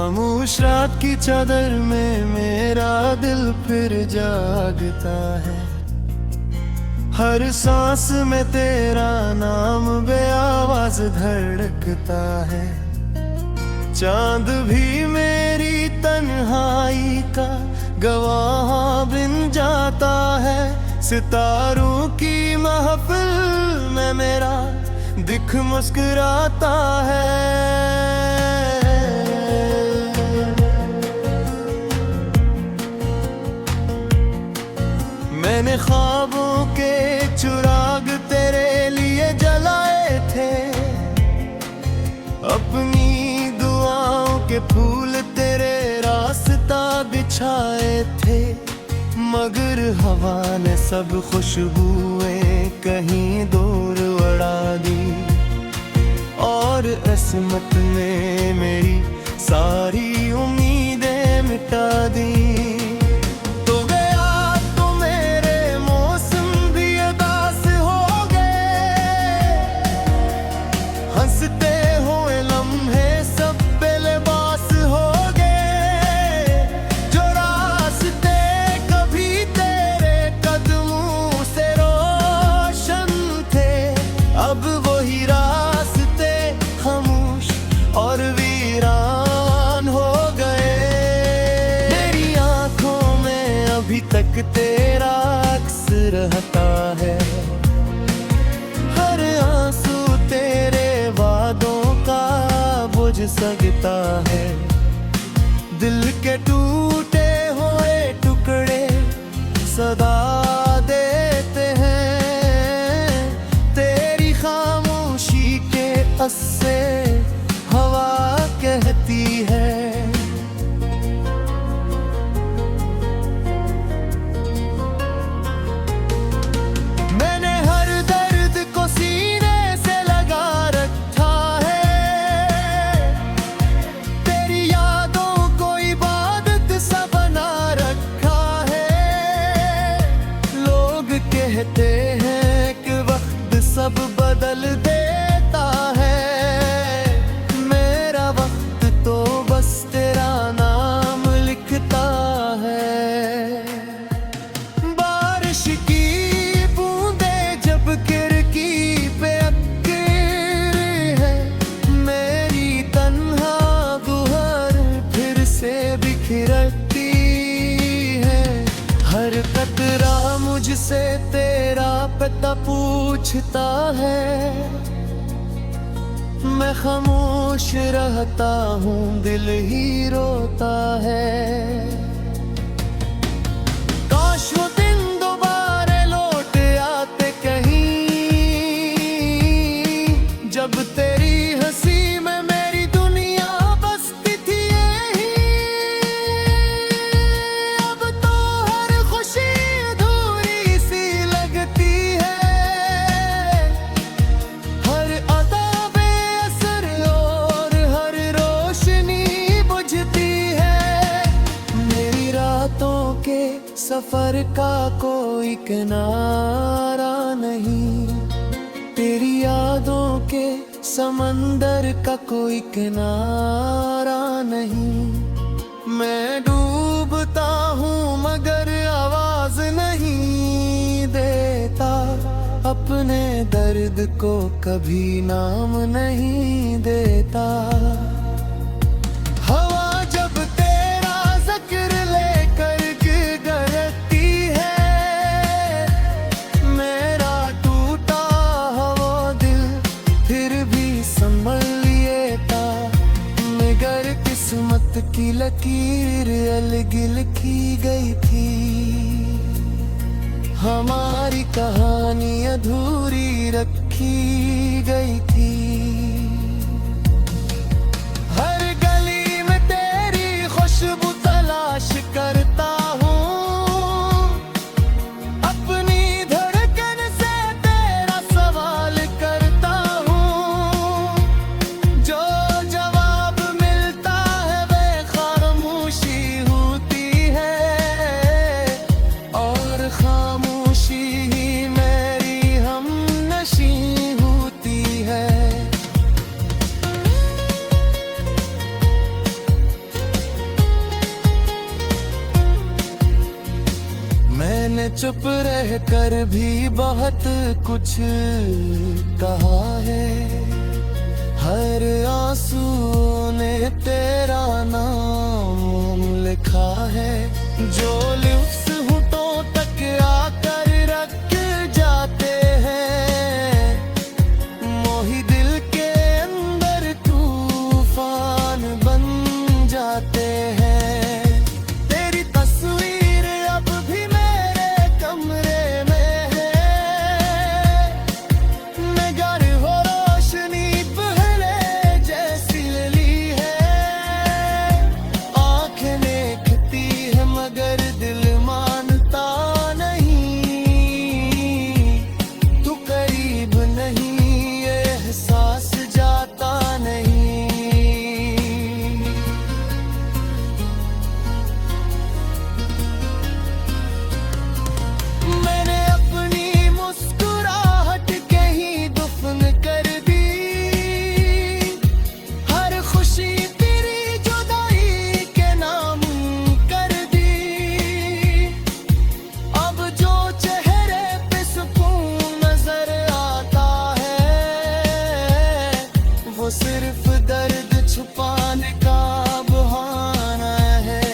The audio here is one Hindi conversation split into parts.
खामोश रात की चादर में मेरा दिल फिर जागता है। हर सांस में तेरा नाम बेआवाज धड़कता है। चांद भी मेरी तन्हाई का गवाह बन जाता है। सितारों की महफिल में मेरा दिख मुस्कुराता है। मैंने ख्वाबों के चिराग तेरे लिए जलाए थे। अपनी दुआओं के फूल तेरे रास्ता बिछाए थे। मगर हवा ने सब खुशबुएं कहीं दूर उड़ा दी। और किस्मत ने मेरी सारी उम्मीदें मिटा दी। हंसते हुए लम्हे सब बेलिबास हो गए। जो रास्ते कभी तेरे कदमों से रोशन थे, अब वही रास्ते खामोश और वीरान हो गए। मेरी आंखों में अभी तक तेरा अक्स रहता है। हर आंसू तेरे वादों का बुझ सकता है। दिल के टूटे हुए टुकड़े सदा देते हैं। तेरी खामोशी के अस्से हवा कहती है। कहते हैं कि वक्त सब बदल देता है। मेरा वक्त तो बस तेरा नाम लिखता है। बारिश की बूंदें जब खिड़की पे अक्सर है, मेरी तन्हा गुहर फिर से बिखरती है। हर कतरा मुझसे तेरा पता पूछता है। मैं खामोश रहता हूँ, दिल ही रोता है। काश वो दिन दोबारा लौट आते कहीं, जब तेरी हंसी में मेरी दुनिया बसती थी यही। अब तो हर खुशी अधूरी सी लगती है। हर अदा बेअसर और हर रोशनी बुझती है। मेरी रातों के सफर का कोई किनारा नहीं। तेरी यादों के समंदर का कोई किनारा नहीं। मैं डूबता हूँ मगर आवाज नहीं देता। अपने दर्द को कभी नाम नहीं देता। हवा जब तेरा जिक्र लेकर गुजरती है, मेरा टूटा हुआ दिल फिर भी संभल लेता। मगर किस्मत की लकीर अलग लिखी गई थी। हमारी कहानी अधूरी रखी गई थी। हर गली में तेरी खुशबू तलाश करता हूँ। अपनी धड़कन से तेरा सवाल करता हूँ। जो जवाब मिलता है वे खामोशी होती है। और खामोशी ही मेरी हमनशी होती है। चुप रह कर भी बहुत कुछ कहा है, हर आंसू ने तेरा नाम लिखा है। जो लिप्स होठों तक आकर रख जाते हैं, मोही दिल के अंदर तूफान बन जाते हैं। तेरी तस्वीर अब भी मेरे कमरे में है, नगर हो रोशनी पहले जैसी ली है। आंखें देखती है मगर दिल मानता नहीं, तू करीब नहीं ये एहसास जाता नहीं। मैंने अपनी मुस्कुराहट कहीं दफन कर दी, हर खुशी तेरी जुदाई के नाम कर दी। अब जो चेहरे पे सुकून नजर आता है, वो सिर्फ दर्द छुपाने का बहाना है।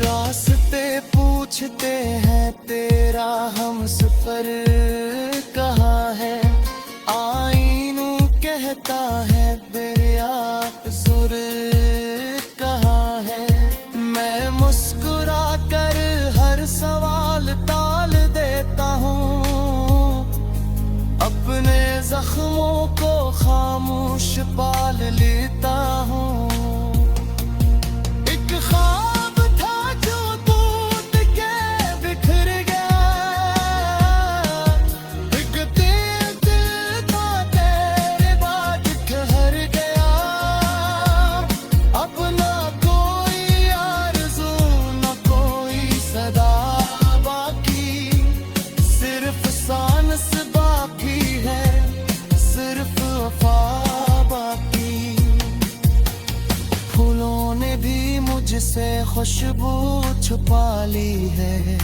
रास्ते पूछते हैं तेरा हम सफर कहाँ है, आईनू कहता है दरिया सुर कहाँ है। मैं मुस्कुरा कर हर सवाल टाल देता हूँ, अपने जख्मों को खामोश पाल लेता हूँ। एक ख्वाब था जो टूट के बिखर गया, एक दिल था तेरे बाद ठहर गया। अब ना कोई आरज़ू ना कोई सदा बाकी, सिर्फ सांस बाकी है, सिर्फ वफा बाकी। फूलों ने भी मुझसे खुशबू छुपा ली है,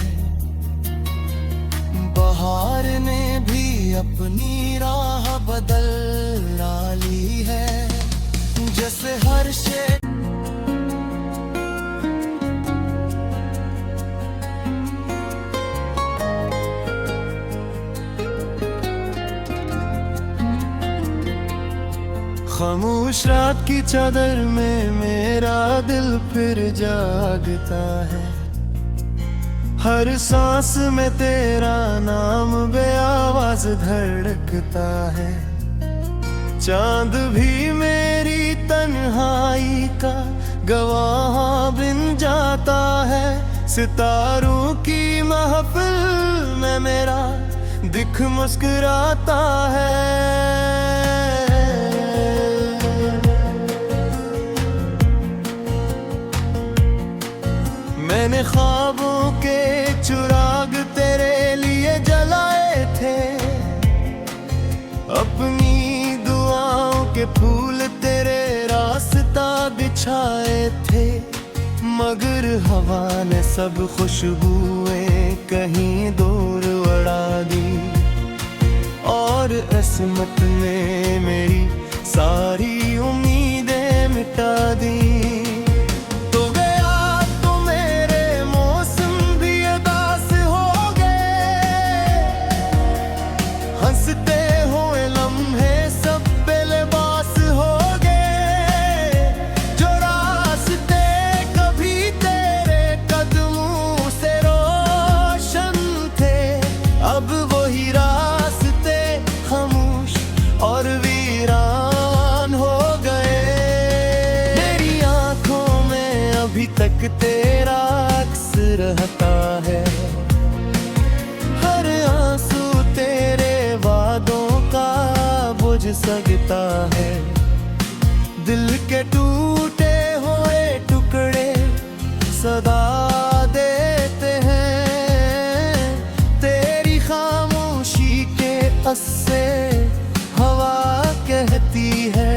बहार ने भी अपनी राह बदल डाली है। जैसे हर शे खामोश रात की चादर में मेरा दिल फिर जागता है, हर सांस में तेरा नाम बेआवाज धड़कता है। चांद भी मेरी तन्हाई का गवाह बन जाता है, सितारों की महफिल में मेरा दिख मुस्कुराता है। मैंने ख्वाबों के चिराग तेरे लिए जलाए थे, अपनी दुआओं के फूल तेरे रास्ता बिछाए थे। मगर हवा ने सब खुशबुएं कहीं दूर उड़ा दी, और किस्मत ने मेरी सारी उम्मीदें मिटा दी। हंसते हुए लम्हे सब बेलिबास हो गए, जो रास्ते कभी तेरे कदमों से रोशन थे, अब वही रास्ते खामोश और वीरान हो गए। मेरी आंखों में अभी तक तेरा अक्स रहता है, हर आंसू तेरे वादों का बुझ सकता है। दिल के टूटे हुए टुकड़े सदा देते हैं, तेरी खामोशी के अस्से हवा कहती है।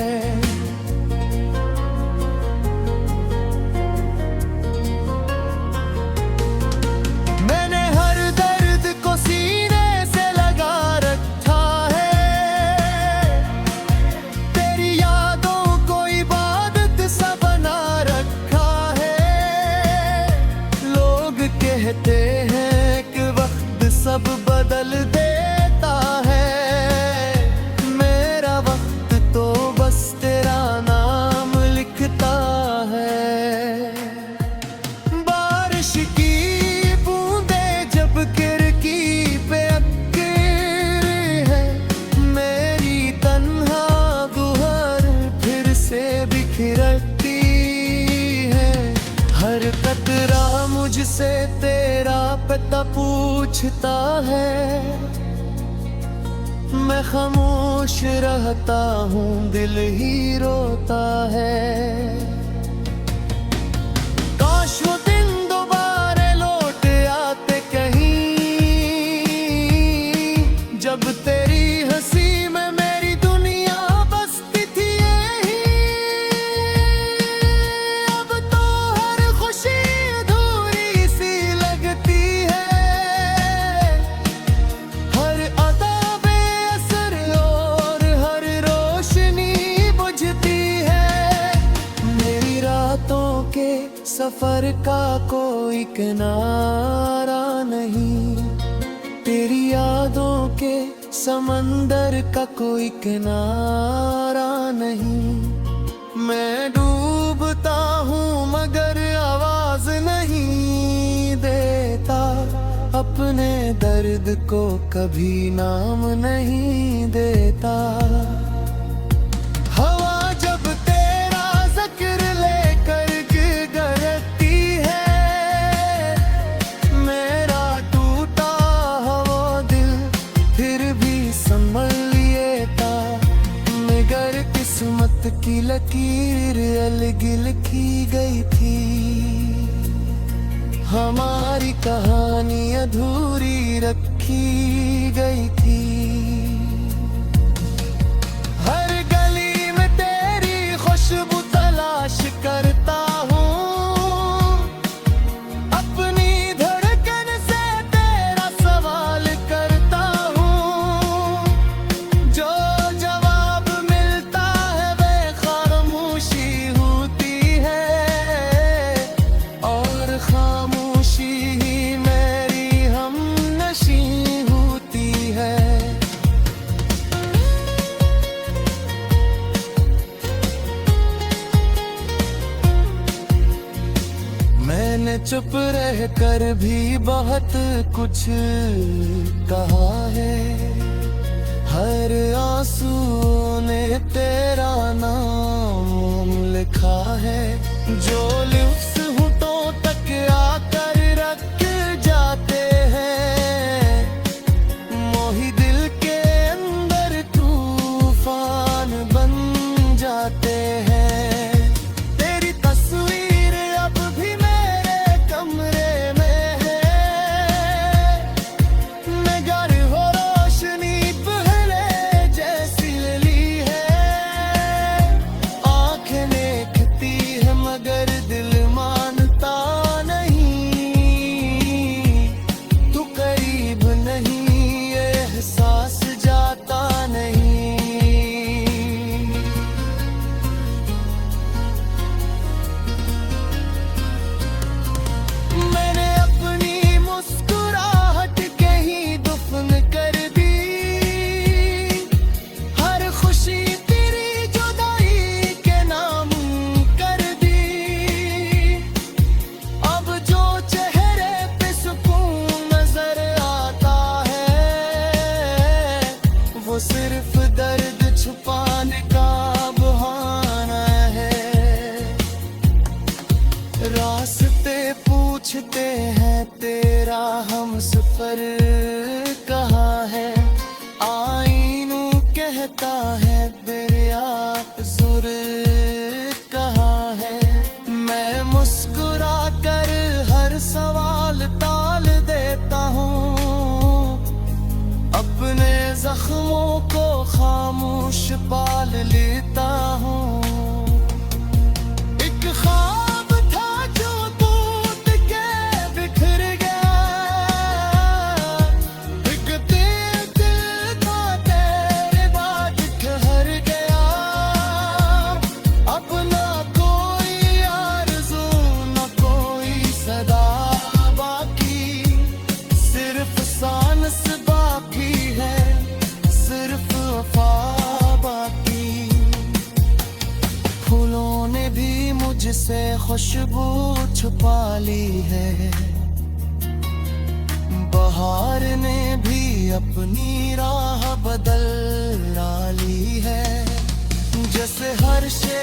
बारिश की बूंदे जब गिरकी पे अक्कर है, मेरी तन्हा गुहर फिर से बिखरती है। हर कतरा मुझसे तेरा पता पूछता है, मैं खामोश रहता हूँ, दिल ही रोता है। काश वो दिन दोबारा लौट आते कहीं, जब तेरी हंसी में मेरी दुनिया बसती थी यहीं। अब तो हर खुशी अधूरी सी लगती है, हर अदा बेअसर और हर रोशनी बुझती है। मेरी रातों के सफर का कोई किनारा नहीं, तेरी यादों के समंदर का कोई किनारा नहीं। मैं डूबता हूँ मगर आवाज नहीं देता, अपने दर्द को कभी नाम नहीं देता। हवा जब तेरा जिक्र लेकर गरजती है, मेरा टूटा हुआ दिल फिर भी संभल लेता। मगर किस्मत की लकीर अलग लिखी गई थी, हमारी कहानी अधूरी रखी गई थी। हर गली में तेरी खुशबू तलाश करता हूँ, अपनी धड़कन से तेरा सवाल करता हूँ। जो जवाब मिलता है वे खामोशी होती है, और खामोशी ही मेरी हमनशी होती है। मैंने चुप रह कर भी बहुत कुछ कहा है, हर आंसू ने तेरा नाम लिखा है। जो लिफ्स होठों तक आकर रख जाते हैं, मोही दिल के अंदर तूफान बन जाते हैं। तेरी तस्वीर अब भी मेरे कमरे में है, नगर हो रोशनी पहले जैसी ली है। आंखें देखती है मगर दिल मानता नहीं, तू करीब नहीं ये एहसास जाता नहीं। मैंने अपनी मुस्कुराहट कहीं दफन कर दी, हर खुशी तेरी जुदाई के नाम कर दी। अब जो चेहरे पे सुकून नजर आता है, वो सिर्फ दर्द छुपाने का बहाना है। रास्ते पूछते हैं तेरा हम सफर कहाँ है, आईनू कहता है बेयाकसुर कहाँ है। मैं मुस्कुरा कर हर सवाल टाल देता हूँ, अपने जख्मों को खामोश पाल लेता हूँ। एक ख्वाब था जो टूट के बिखर गया, एक दिल था तेरे बाद ठहर गया। अब ना कोई आरज़ू ना कोई सदा बाकी, सिर्फ सांस बाकी है, सिर्फ वफा बाकी। पाली है। बहार ने भी अपनी राह बदल डाली है। जैसे हर शे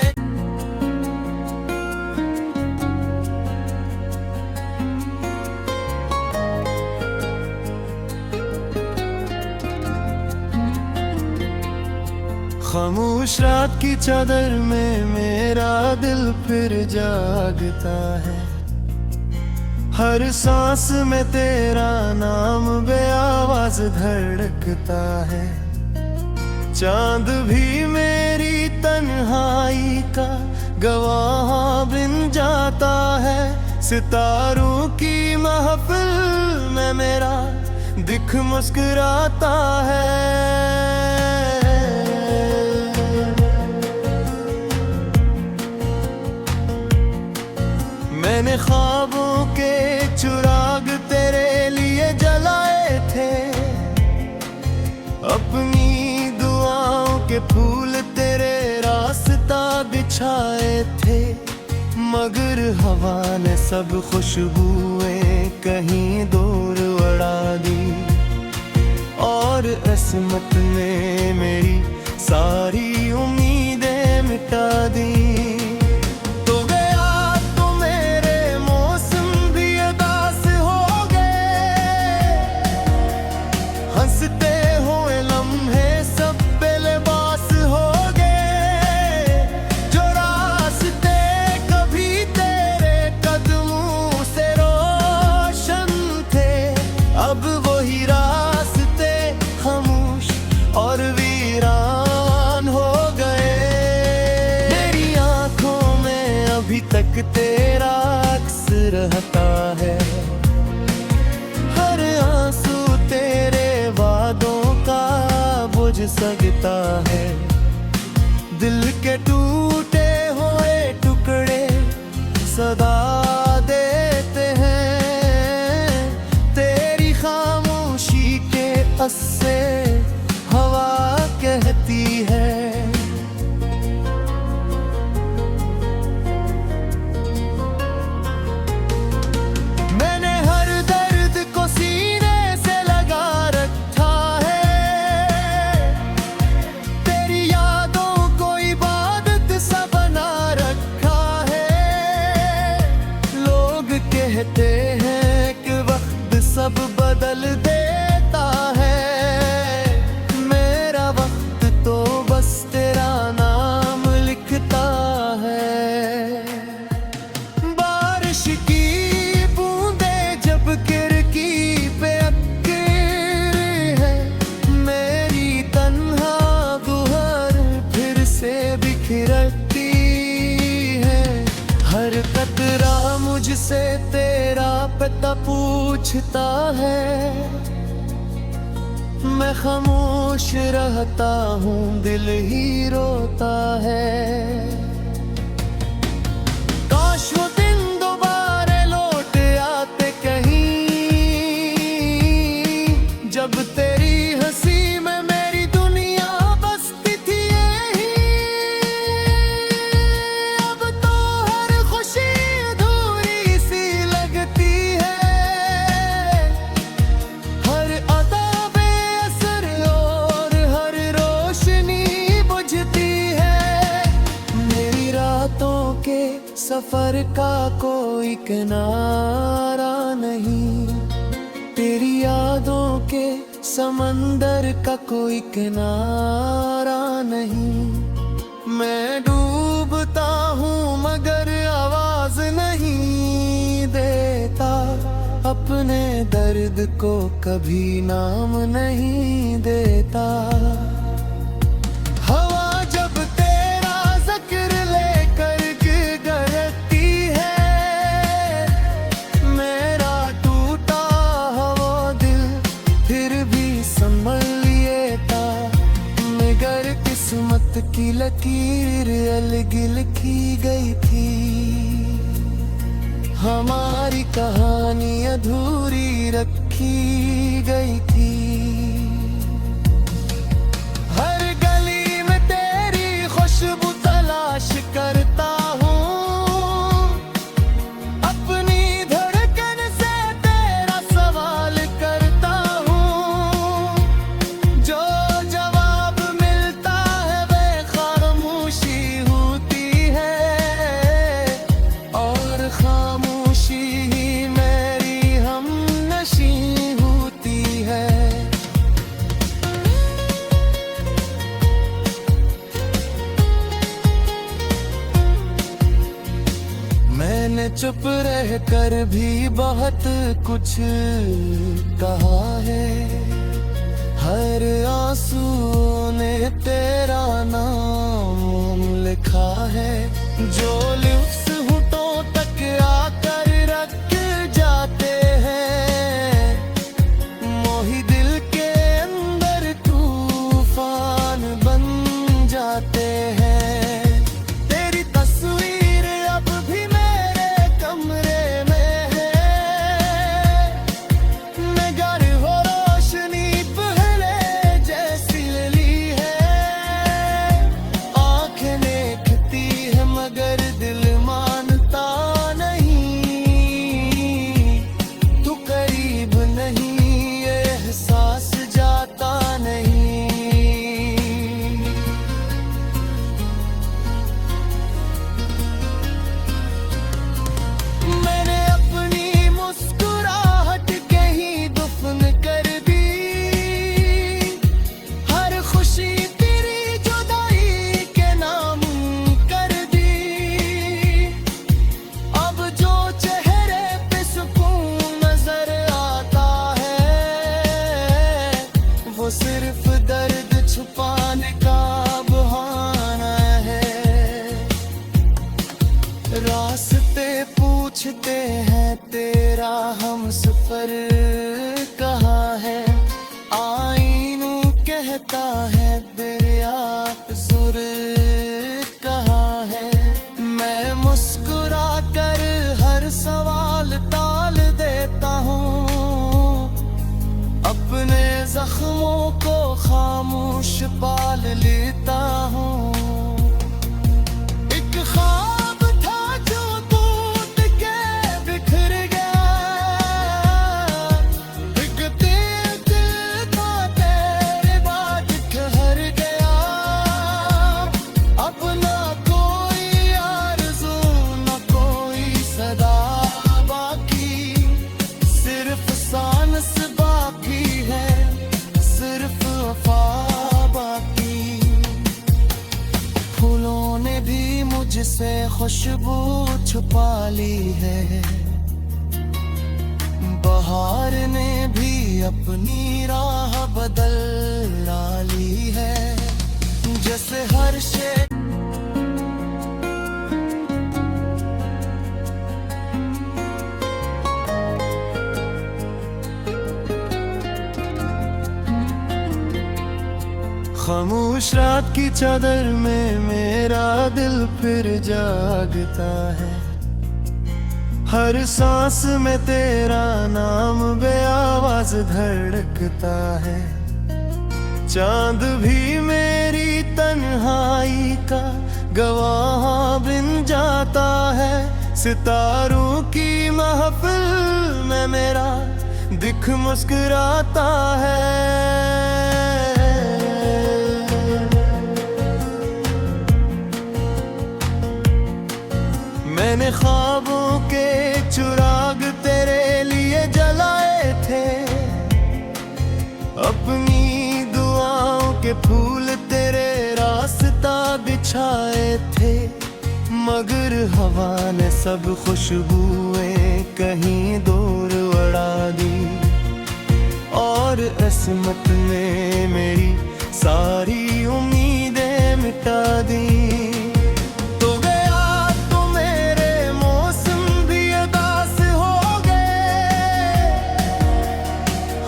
खामोश रात की चादर में मेरा दिल फिर जागता है। हर सांस में तेरा नाम बेआवाज धड़कता है। चांद भी मेरी तन्हाई का गवाह बन जाता है। सितारों की महफिल में मेरा दिख मुस्कुराता है। मैंने ख्वाबों के चिराग तेरे लिए जलाए थे। अपनी दुआओं के फूल तेरे रास्ता बिछाए थे। मगर हवा ने सब खुशबुएं कहीं दूर उड़ा दी। और किस्मत ने मेरी सारी उम्मीदें मिटा दी। हंसते हुए लम्हे सब बेलिबास हो गए। जो रास्ते कभी तेरे कदमों से रोशन थे, अब वही रास्ते खामोश और वीरान हो गए। मेरी आंखों में अभी तक तेरा अक्स रहता है। हर आंसू तेरे वादों का बुझ सकता है। दिल के टूटे हुए टुकड़े सदा देते हैं। तेरी खामोशी के अस्से हवा कहती है। मैंने हर दर्द को सीने से लगा रखा है। तेरी यादों को इबादत सा बना रखा है। लोग कहते हैं कि वक्त सब बदल देता है। मेरा वक्त तो बस तेरा नाम लिखता है। बारिश की बूंदें जब खिड़की पे अटकी है। मेरी तन्हा गुहर फिर से बिखरती है। हर कतरा मुझसे तेरा पता पूछता है। मैं खामोश रहता हूँ, दिल ही रोता है। काश वो दिन दोबारा लौट आते कहीं, जब तेरी हंसी में मेरी दुनिया बसती थी यहीं। अब तो हर खुशी अधूरी सी लगती है। हर अदा बेअसर और हर रोशनी बुझती है। मेरी रातों के सफर का कोई किनारा नहीं। तेरी यादों के समंदर का कोई किनारा नहीं। मैं डूबता हूँ मगर आवाज नहीं देता। अपने दर्द को कभी नाम नहीं देता। हवा जब तेरा जिक्र लेकर गुजरती है। मेरा टूटा हुआ दिल फिर भी संभल लेता। मगर किस्मत की लकीर अलग लिखी गई थी। हमारी कहानी अधूरी रखी गई थी। हर गली में तेरी खुशबू तलाश करता हूँ। अपनी रह कर भी बहुत कुछ कहा है, हर आंसू ने तेरा नाम लिखा है। जो लिप्स होठों तक आकर रख जाते हैं, मोही दिल के अंदर तूफान बन जाते हैं। तेरी तस्वीर अब भी मेरे कमरे में है, नगर हो रोशनी पहले जैसी ली है। आंखें देखती है मगर दिल मानता नहीं, तू करीब नहीं ये एहसास जाता नहीं। मैंने अपनी मुस्कुराहट कहीं दफन कर दी, हर खुशी तेरी जुदाई के नाम कर दी। अब जो चेहरे पे सुकून नजर आता है, वो सिर्फ दर्द छुपाने का बहाना है। रास्ते पूछते हैं तेरा हम सफर कहाँ है, आईनू कहता है दरिया सुर कहाँ है। मैं मुस्कुरा कर हर सवाल टाल देता हूँ, अपने जख्मों को खामोश पाल लेता हूँ। एक ख्वाब था जो टूट के बिखर गया, एक दिल था तेरे बाद ठहर गया। अब ना कोई आरज़ू ना कोई सदा बाकी, सिर्फ सांस बाकी है, सिर्फ वफा बाकी। फूलों ने भी मुझसे खुशबू छुपा ली है, बहार ने भी अपनी राह बदल डाली है। जैसे हर शे खामोश रात की चादर में मेरा दिल फिर जागता है, हर सांस में तेरा नाम बेआवाज धड़कता है। चांद भी मेरी तन्हाई का गवाह बन जाता है, सितारों की महफिल में मेरा दिख मुस्कुराता है। मैंने ख्वाबों के चिराग तेरे लिए जलाए थे, अपनी दुआओं के फूल तेरे रास्ता बिछाए थे। मगर हवा ने सब खुशबुएं कहीं दूर उड़ा दी, और किस्मत ने मेरी सारी उम्मीदें मिटा दी।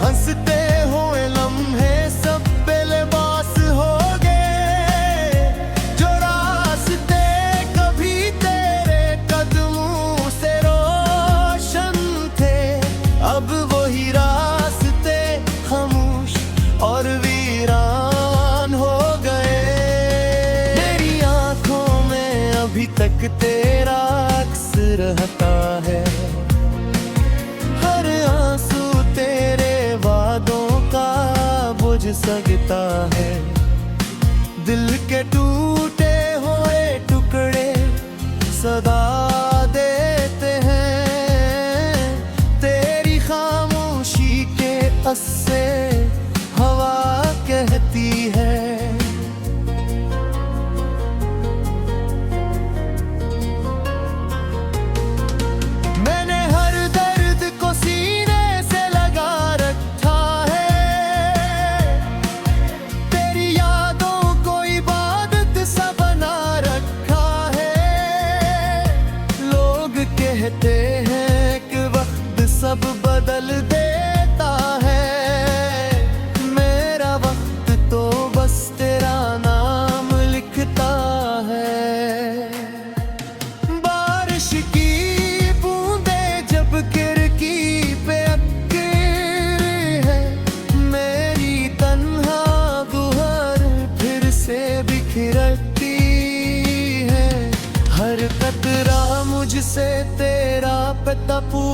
हंसते हुए लम्हे सब बेलिबास हो गए, जो रास्ते कभी तेरे कदमों से रोशन थे, अब वही रास्ते खामोश और वीरान हो गए। तेरी आंखों में अभी तक तेरा अक्स रहता है, हर आंसू तेरे वादों का बोझ सगता है। दिल के टूटे हुए टुकड़े सदा देते हैं, तेरी खामोशी के अस्से हवा कहती है। पूरा